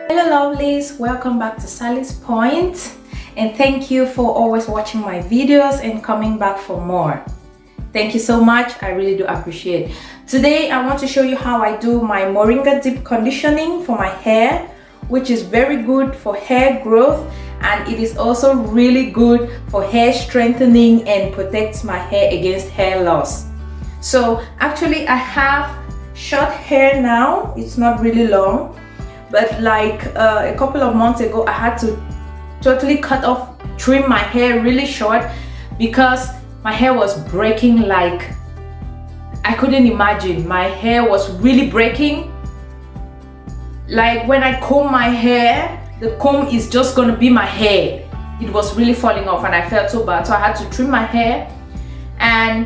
Hello lovelies, welcome back to Sally's Point, and thank you for always watching my videos and coming back for more. Thank you so much, I really do appreciate. Today I want to show you how I do my Moringa deep conditioning for my hair, which is very good for hair growth, and it is also really good for hair strengthening and protects my hair against hair loss. So actually I have short hair now, it's not really long, but like a couple of months ago I had to totally trim my hair really short because my hair was breaking like I couldn't imagine. My hair was really breaking. Like when I comb my hair, the comb is just gonna be my hair. It was really falling off and I felt so bad, so I had to trim my hair. And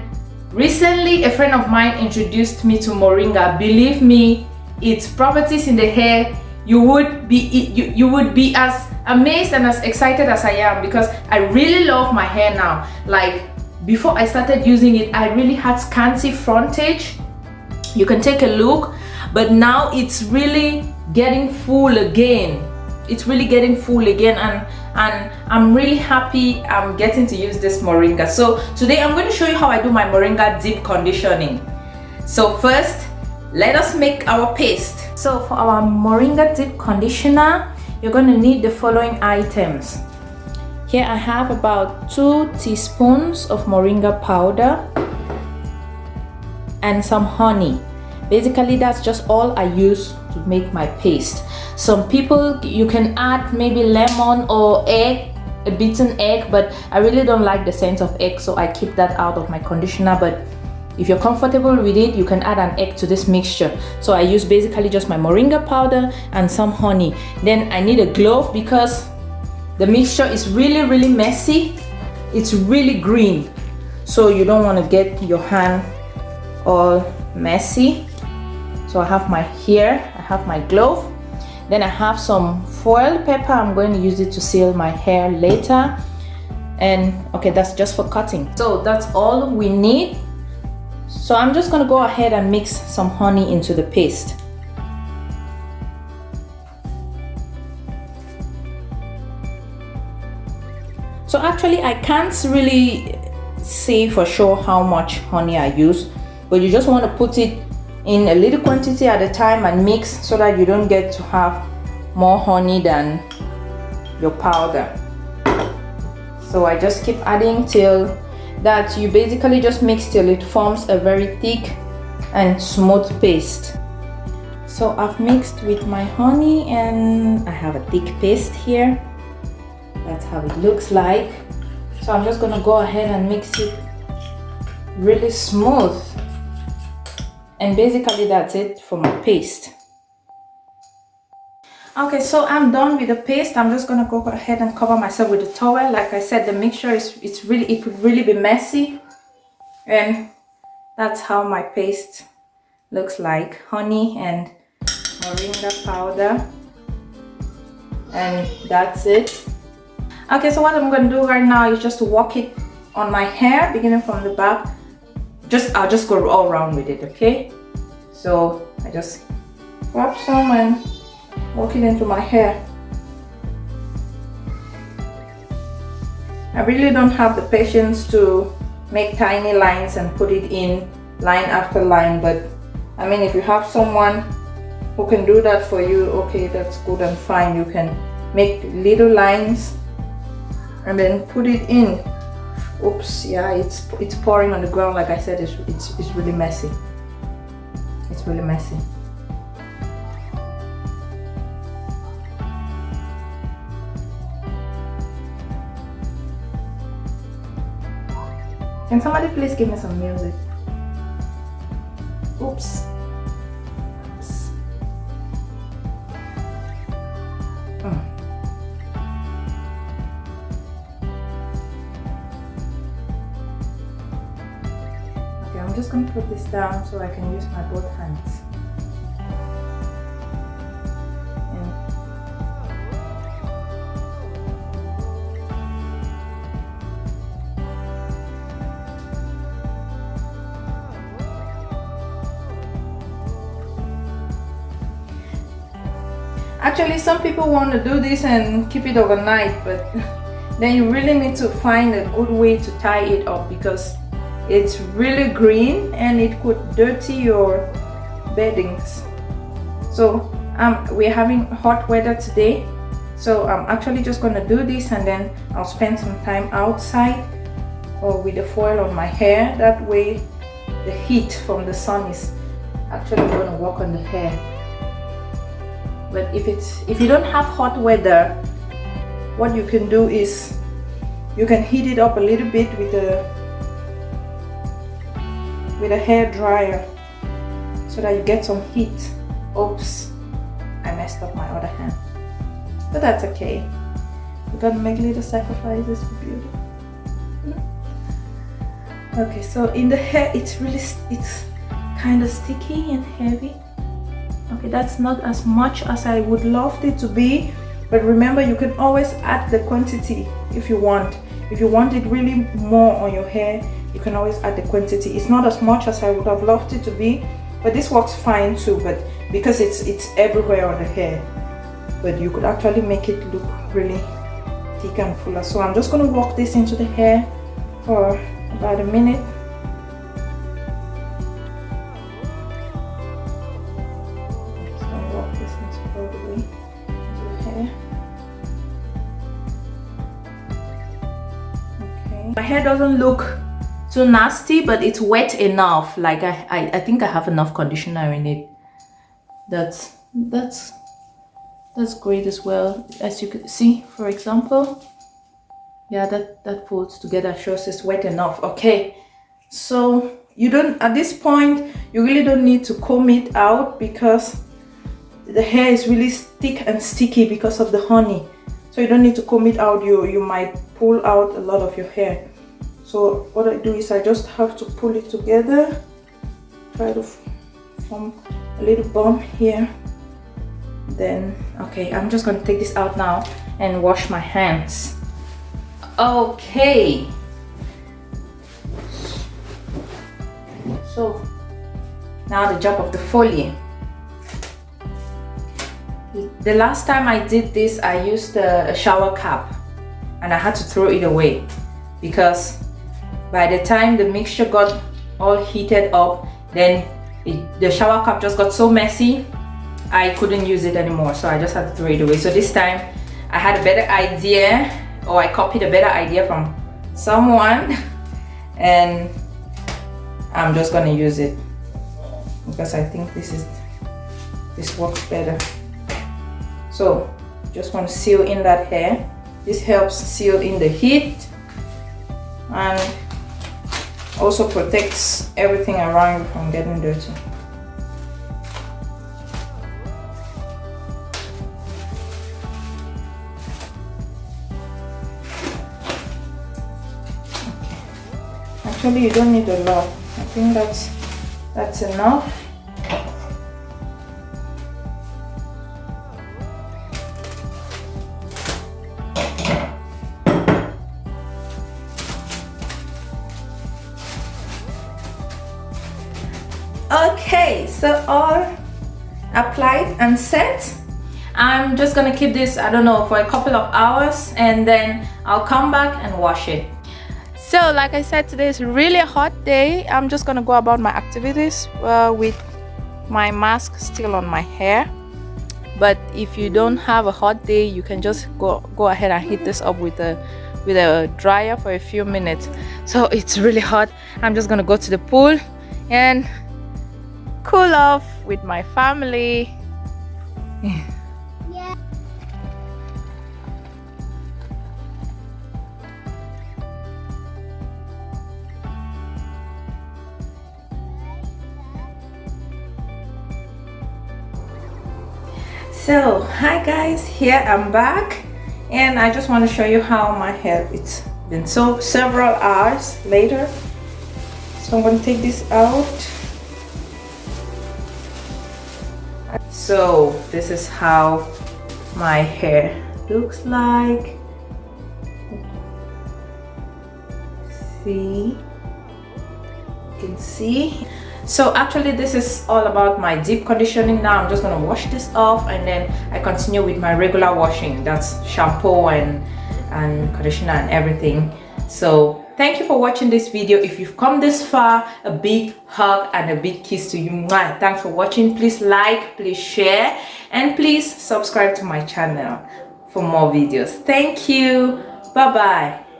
recently a friend of mine introduced me to Moringa. Believe me, its properties in the hair, you would be as amazed and as excited as I am, because I really love my hair now. Like before I started using it, I really had scanty frontage. You can take a look, but now it's really getting full again. It's really getting full again, and I'm really happy I'm getting to use this Moringa. So today I'm going to show you how I do my Moringa deep conditioning. So first, let us make our paste. So for our Moringa deep conditioner, you're going to need the following items. Here I have about 2 teaspoons of Moringa powder and some honey. Basically that's just all I use to make my paste. Some people, you can add maybe lemon or egg, a beaten egg, but I really don't like the scent of egg, so I keep that out of my conditioner. But if you're comfortable with it, you can add an egg to this mixture. So I use basically just my Moringa powder and some honey. Then I need a glove because the mixture is really messy. It's really green, so you don't want to get your hand all messy. So I have my I have my glove. Then I have some foil paper. I'm going to use it to seal my hair later. And okay, that's just for cutting. So that's all we need. So I'm just going to go ahead and mix some honey into the paste. So actually I can't really say for sure how much honey I use, but you just want to put it in a little quantity at a time and mix so that you don't get to have more honey than your powder. So I just keep adding till that you basically just mix till it forms a very thick and smooth paste. So I've mixed with my honey and I have a thick paste here. That's how it looks like. So I'm just gonna go ahead and mix it really smooth. And basically that's it for my paste. Okay, so I'm done with the paste. I'm just gonna go ahead and cover myself with a towel. Like I said, the mixture it could really be messy, and that's how my paste looks like. Honey and Moringa powder, and that's it. Okay, so what I'm gonna do right now is just to walk it on my hair, beginning from the back. I'll just go all around with it, okay? So I just grab some and walk it into my hair. I really don't have the patience to make tiny lines and put it in line after line, but I mean, if you have someone who can do that for you, okay, that's good and fine. You can make little lines and then put it in. Oops, yeah, it's pouring on the ground. Like I said, it's really messy. It's really messy. Can somebody please give me some music? Oops. Okay, I'm just going to put this down so I can use my both hands. Actually, some people want to do this and keep it overnight, but then you really need to find a good way to tie it up because it's really green and it could dirty your beddings. So we're having hot weather today, so I'm actually just going to do this and then I'll spend some time outside or with the foil on my hair. That way the heat from the sun is actually going to work on the hair. But if you don't have hot weather, what you can do is you can heat it up a little bit with a hair dryer so that you get some heat. Oops, I messed up my other hand, but that's okay. We gotta make little sacrifices for beauty. Okay, so in the hair it's kind of sticky and heavy. Okay, that's not as much as I would love it to be, but remember you can always add the quantity if you want. If you want it really more on your hair, you can always add the quantity. It's not as much as I would have loved it to be, but this works fine too, but because it's everywhere on the hair. But you could actually make it look really thick and fuller. So I'm just going to work this into the hair for about a minute. My hair doesn't look too nasty, but it's wet enough. Like I think I have enough conditioner in it. That's great as well. As you can see, for example, yeah, that folds together, shows it's wet enough. Okay, so you don't, at this point you really don't need to comb it out because the hair is really thick and sticky because of the honey. So you don't need to comb it out. You might pull out a lot of your hair. So what I do is I just have to pull it together, try to form a little bump here. Then, okay, I'm just going to take this out now and wash my hands. Okay. So now the job of the foliage. The last time I did this, I used a shower cap and I had to throw it away because by the time the mixture got all heated up, then the shower cap just got so messy, I couldn't use it anymore. So I just had to throw it away. So this time I had a better idea, or I copied a better idea from someone and I'm just gonna use it because I think this works better. So just want to seal in that hair. This helps seal in the heat and also protects everything around you from getting dirty. Okay. Actually, you don't need a lot. I think that's enough. Okay, so all applied and set. I'm just gonna keep this, I don't know, for a couple of hours and then I'll come back and wash it. So like I said, today is really a hot day. I'm just gonna go about my activities with my mask still on my hair. But if you don't have a hot day, you can just go ahead and heat this up with a dryer for a few minutes. So it's really hot. I'm just gonna go to the pool and cool off with my family. Yeah. So hi guys, here I'm back and I just want to show you how my hair, it's been several hours later. So I'm going to take this out. So this is how my hair looks like. See, you can see. So actually this is all about my deep conditioning. Now I'm just going to wash this off, and then I continue with my regular washing. That's shampoo and conditioner and everything. So thank you for watching this video. If you've come this far, a big hug and a big kiss to you. Mwah. Thanks for watching. Please like, please share, and please subscribe to my channel for more videos. Thank you. Bye bye.